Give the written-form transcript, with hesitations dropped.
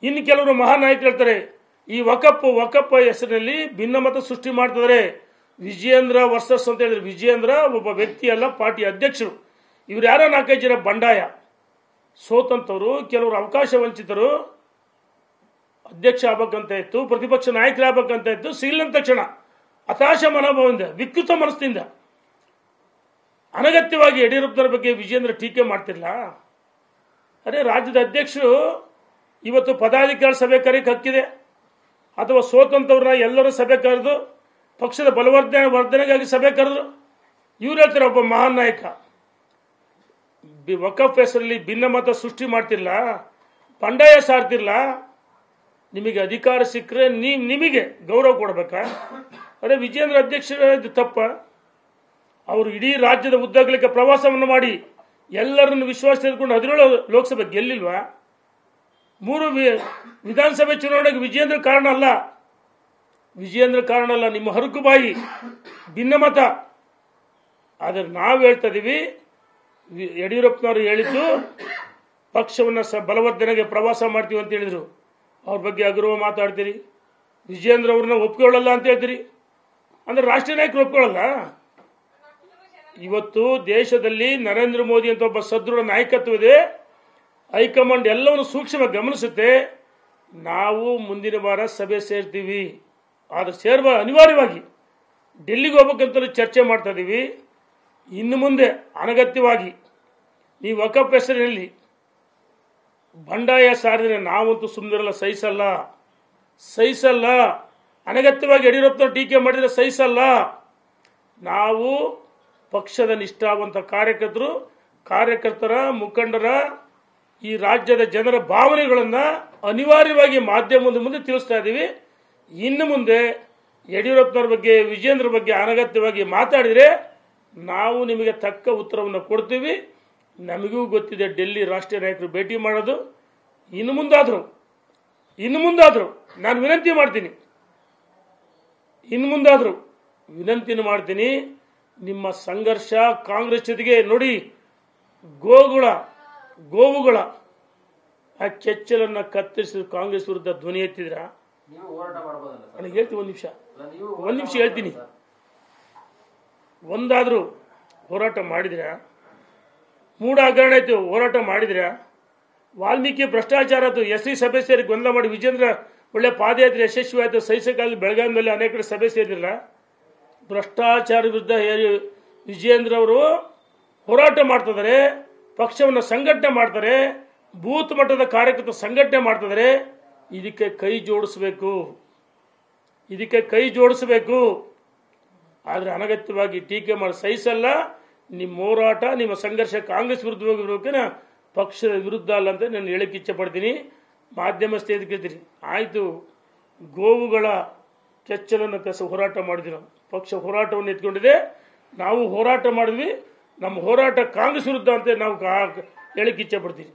ಇನ್ನು ಕೆಲವರು ಮಹಾನಾಯಕರು ಹೇಳ್ತಾರೆ ಈ ವಕಫ್ ಹೆಸರಿನಲ್ಲಿ ಭಿನ್ನಮತ ಸೃಷ್ಟಿ ಮಾಡ್ತಿದ್ದಾರೆ. ವಿಜಯೇಂದ್ರ ವರ್ಸಸ್ ಅಂತ ಹೇಳಿದ್ರು. ವಿಜಯೇಂದ್ರ ಒಬ್ಬ ವ್ಯಕ್ತಿ ಅಲ್ಲ, ಪಾರ್ಟಿ ಅಧ್ಯಕ್ಷರು. ಇವ್ರು ಯಾರೋ 4-5 ಜನ ಬಂಡಾಯ ಸೋತಂತವರು, ಕೆಲವರು ಅವಕಾಶ ವಂಚಿತರು. ಅಧ್ಯಕ್ಷ ಆಗ್ಬೇಕಂತ ಇತ್ತು, ಪ್ರತಿಪಕ್ಷ ನಾಯಕರಾಗಬೇಕಂತ ಇತ್ತು. ಸಿಗಲಿನ ತಕ್ಷಣ ಹತಾಶ ಮನೋಭಾವದಿಂದ, ವಿಕೃತ ಮನಸ್ಸಿನಿಂದ ಅನಗತ್ಯವಾಗಿ ಯಡಿಯೂರಪ್ಪನವರ ಬಗ್ಗೆ ವಿಜಯೇಂದ್ರ ಟೀಕೆ ಮಾಡ್ತಿಲ್ಲ. ಅರೆ, ರಾಜ್ಯದ ಅಧ್ಯಕ್ಷರು ಇವತ್ತು ಪದಾಧಿಕಾರಿ ಸಭೆ ಕರೆಯಕ್ಕೆ ಹಕ್ಕಿದೆ, ಅಥವಾ ಸೋತಂತವ್ರನ್ನ ಎಲ್ಲರೂ ಸಭೆ ಕರೆದು ಪಕ್ಷದ ವರ್ಧನೆಗಾಗಿ ಸಭೆ ಕರೆದ್ರು. ಇವ್ರು ಹೇಳ್ತಾರೆ ಒಬ್ಬ ಮಹಾನ್ ನಾಯಕ ವಕಫ್ ಹೆಸರಲ್ಲಿ ಭಿನ್ನಮತ ಸೃಷ್ಟಿ ಮಾಡ್ತಿಲ್ಲ, ಬಂಡಾಯ ಸಾರ್ತಿಲ್ಲ. ನಿಮಗೆ ಅಧಿಕಾರ ಸಿಕ್ಕರೆ ನಿಮಗೆ ಗೌರವ ಕೊಡಬೇಕಾ? ಅದೇ ವಿಜಯೇಂದ್ರ ಅಧ್ಯಕ್ಷರ ತಪ್ಪ. ಅವರು ಇಡೀ ರಾಜ್ಯದ ಉದ್ದಗಲಕ್ಕೆ ಪ್ರವಾಸವನ್ನು ಮಾಡಿ ಎಲ್ಲರನ್ನು ವಿಶ್ವಾಸ ತೆಗೆದುಕೊಂಡು 17 ಲೋಕಸಭೆ ಗೆಲ್ಲಿಲ್ವಾ? 3 ವಿಧಾನಸಭೆ ಚುನಾವಣೆಗೆ ವಿಜಯೇಂದ್ರ ಕಾರಣ ಅಲ್ಲ. ನಿಮ್ಮ ಹರಕುಬಾಯಿ ಭಿನ್ನಮತ. ಆದರೆ ನಾವು ಹೇಳ್ತಾ ಇದೀವಿ, ಯಡಿಯೂರಪ್ಪನವರು ಹೇಳಿದ್ದು ಪಕ್ಷವನ್ನು ಬಲವರ್ಧನೆಗೆ ಪ್ರವಾಸ ಮಾಡ್ತೀವಿ ಅಂತ ಹೇಳಿದ್ರು. ಅವ್ರ ಬಗ್ಗೆ ಅಗೌರವ ಮಾತಾಡ್ತೀರಿ. ವಿಜಯೇಂದ್ರ ಅವ್ರನ್ನ ಒಪ್ಕೊಳ್ಳಲ್ಲ ಅಂತ ಹೇಳ್ತೀರಿ. ಅಂದ್ರೆ ರಾಷ್ಟ್ರೀಯ ನಾಯಕರು ಒಪ್ಕೊಳ್ಳಲ್ಲ. ಇವತ್ತು ದೇಶದಲ್ಲಿ ನರೇಂದ್ರ ಮೋದಿ ಅಂತ ಒಬ್ಬ ಸದೃಢ ನಾಯಕತ್ವವಿದೆ. ಹೈಕಮಾಂಡ್ ಎಲ್ಲವನ್ನು ಸೂಕ್ಷ್ಮವಾಗಿ ಗಮನಿಸುತ್ತೆ. ನಾವು ಮುಂದಿನ ವಾರ ಸಭೆ ಸೇರ್ತೀವಿ. ಆದರೆ ಸೇರುವ ಅನಿವಾರ್ಯವಾಗಿ ಡೆಲ್ಲಿಗೆ ಹೋಗ್ಬೇಕಂತಲೂ ಚರ್ಚೆ ಮಾಡ್ತಾ ಇದ್ದೀವಿ. ಇನ್ನು ಮುಂದೆ ಅನಗತ್ಯವಾಗಿ ನೀವು ವಕಫ್ ಹೆಸರಿನಲ್ಲಿ ಬಂಡಾಯ ಸಾರಿದರೆ ನಾವಂತೂ ಸುಮ್ಮನಿರಲ್ಲ, ಸಹಿಸಲ್ಲ. ಅನಗತ್ಯವಾಗಿ ಯಡಿಯೂರಪ್ಪನವರು ಟೀಕೆ ಮಾಡಿದರೆ ಸಹಿಸಲ್ಲ. ನಾವು ಪಕ್ಷದ ನಿಷ್ಠಾವಂತ ಕಾರ್ಯಕರ್ತರ ಮುಖಂಡರ ಈ ರಾಜ್ಯದ ಜನರ ಭಾವನೆಗಳನ್ನು ಅನಿವಾರ್ಯವಾಗಿ ಮಾಧ್ಯಮದ ಮುಂದೆ ತಿಳಿಸ್ತಾ ಇದ್ದೀವಿ. ಇನ್ನು ಮುಂದೆ ಯಡಿಯೂರಪ್ಪನವ್ರ ಬಗ್ಗೆ, ವಿಜಯೇಂದ್ರ ಬಗ್ಗೆ ಅನಗತ್ಯವಾಗಿ ಮಾತಾಡಿದರೆ ನಾವು ನಿಮಗೆ ತಕ್ಕ ಉತ್ತರವನ್ನು ಕೊಡ್ತೀವಿ. ನಮಗೂ ಗೊತ್ತಿದೆ ಡೆಲ್ಲಿ ರಾಷ್ಟ್ರೀಯ ನಾಯಕರು ಭೇಟಿ ಮಾಡೋದು. ಇನ್ನು ಮುಂದಾದರೂ ನಾನು ವಿನಂತಿ ಮಾಡ್ತೀನಿ, ನಿಮ್ಮ ಸಂಘರ್ಷ ಕಾಂಗ್ರೆಸ್ ಜೊತೆಗೆ ನೋಡಿ. ಗೋವುಗಳ ಆ ಕೆಚ್ಚಲನ್ನು ಕತ್ತರಿಸಿದ ಕಾಂಗ್ರೆಸ್ ವಿರುದ್ಧ ಧ್ವನಿ ಎತ್ತಿದ್ರ ನನಗೆ ಹೇಳ್ತೀನಿ. ಒಂದು ನಿಮಿಷ ಹೇಳ್ತೀನಿ. ಒಂದಾದರೂ ಹೋರಾಟ ಮಾಡಿದ್ರ? ಮೂಢ ಹಗರಣ ಆಯ್ತು, ಹೋರಾಟ ಮಾಡಿದ್ರ? ವಾಲ್ಮೀಕಿ ಭ್ರಷ್ಟಾಚಾರ ಆಯ್ತು, SC ಸಭೆ ಸೇರಿ ಗೊಂದಲ ಮಾಡಿ ವಿಜೇಂದ್ರ ಒಳ್ಳೆ ಪಾದಯಾತ್ರೆ ಯಶಸ್ವಿ ಆಯಿತು. ಸಹಿಸಕಾಲ ಬೆಳಗಾವಿಯಲ್ಲಿ ಅನೇಕ ಕಡೆ ಸಭೆ ಸೇರಿಲ್ಲ. ಭ್ರಷ್ಟಾಚಾರ ವಿರುದ್ಧ ವಿಜೇಂದ್ರ ಅವರು ಹೋರಾಟ ಮಾಡ್ತಿದ್ದಾರೆ, ಪಕ್ಷವನ್ನು ಸಂಘಟನೆ ಮಾಡ್ತಾರೆ, ಬೂತ್ ಮಟ್ಟದ ಕಾರ್ಯಕರ್ತರ ಸಂಘಟನೆ ಮಾಡ್ತಿದ್ದಾರೆ. ಇದಕ್ಕೆ ಕೈ ಜೋಡಿಸಬೇಕು. ಆದರೆ ಅನಗತ್ಯವಾಗಿ ಟೀಕೆ ಮಾಡಿ ಸಹಿಸಲ್ಲ. ನಿಮ್ಮ ಹೋರಾಟ, ನಿಮ್ಮ ಸಂಘರ್ಷ ಕಾಂಗ್ರೆಸ್ ವಿರುದ್ಧ ಹೋಗಿರ್ಬೇಕೇನ, ಪಕ್ಷದ ವಿರುದ್ಧ ಅಲ್ಲ ಅಂತ ನಾನು ಹೇಳಕ್ಕೆ ಇಚ್ಛೆ ಪಡ್ತೀನಿ. ಮಾಧ್ಯಮ ಸ್ನೇಹಿತರು ಕೇಳ್ತೀರಿ, ಆಯಿತು ಗೋವುಗಳ ಕೆಚ್ಚಲನ್ನು ಹೋರಾಟ ಮಾಡಿದ್ವಿ. ನಾವು ಪಕ್ಷ ಹೋರಾಟವನ್ನು ಎತ್ಕೊಂಡಿದೆ, ನಾವು ಹೋರಾಟ ಮಾಡಿದ್ವಿ. ನಮ್ಮ ಹೋರಾಟ ಕಾಂಗ್ರೆಸ್ ವಿರುದ್ಧ ಅಂತ ನಾವು ಹೇಳಕ್ಕೆ ಇಚ್ಛೆ ಪಡ್ತೀವಿ.